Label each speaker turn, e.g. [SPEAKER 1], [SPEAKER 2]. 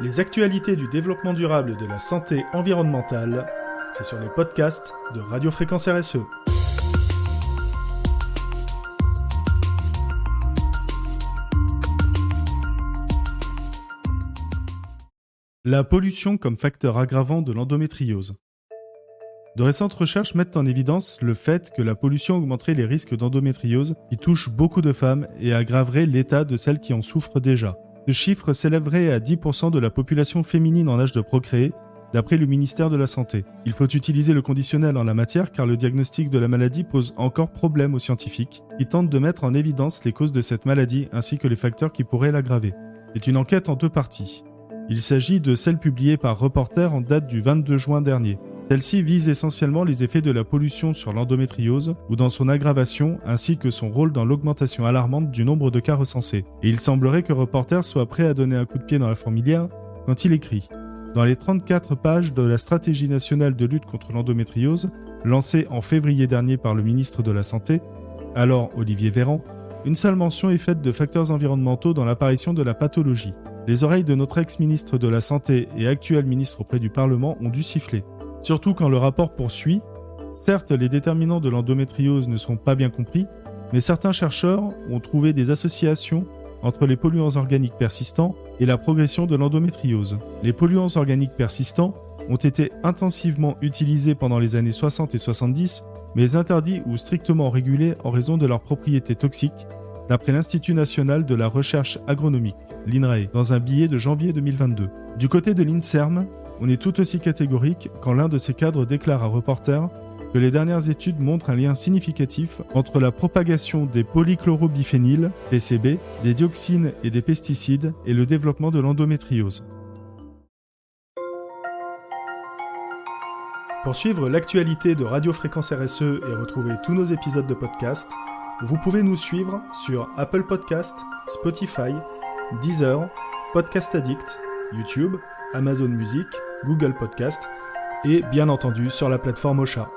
[SPEAKER 1] Les actualités du développement durable et de la santé environnementale, c'est sur les podcasts de Radio Fréquence RSE. La pollution comme facteur aggravant de l'endométriose. De récentes recherches mettent en évidence le fait que la pollution augmenterait les risques d'endométriose qui touchent beaucoup de femmes et aggraverait l'état de celles qui en souffrent déjà. Ce chiffre s'élèverait à 10% de la population féminine en âge de procréer, d'après le ministère de la Santé. Il faut utiliser le conditionnel en la matière car le diagnostic de la maladie pose encore problème aux scientifiques qui tentent de mettre en évidence les causes de cette maladie ainsi que les facteurs qui pourraient l'aggraver. C'est une enquête en deux parties. Il s'agit de celle publiée par Reporter en date du 22 juin dernier. Celle-ci vise essentiellement les effets de la pollution sur l'endométriose ou dans son aggravation ainsi que son rôle dans l'augmentation alarmante du nombre de cas recensés. Et il semblerait que Reporter soit prêt à donner un coup de pied dans la fourmilière quand il écrit « Dans les 34 pages de la stratégie nationale de lutte contre l'endométriose, lancée en février dernier par le ministre de la Santé, alors Olivier Véran, une seule mention est faite de facteurs environnementaux dans l'apparition de la pathologie. Les oreilles de notre ex-ministre de la Santé et actuel ministre auprès du Parlement ont dû siffler. Surtout quand le rapport poursuit, certes les déterminants de l'endométriose ne sont pas bien compris, mais certains chercheurs ont trouvé des associations entre les polluants organiques persistants et la progression de l'endométriose. Les polluants organiques persistants ont été intensivement utilisés pendant les années 60 et 70, mais interdits ou strictement régulés en raison de leurs propriétés toxiques, d'après l'Institut national de la recherche agronomique, l'INRAE, dans un billet de janvier 2022. Du côté de l'INSERM, on est tout aussi catégorique quand l'un de ses cadres déclare à Reporter que les dernières études montrent un lien significatif entre la propagation des polychlorobiphényles, PCB, des dioxines et des pesticides et le développement de l'endométriose. Pour suivre l'actualité de Radio Fréquence RSE et retrouver tous nos épisodes de podcast, vous pouvez nous suivre sur Apple Podcast, Spotify, Deezer, Podcast Addict, YouTube, Amazon Music, Google Podcast et bien entendu sur la plateforme Ocha.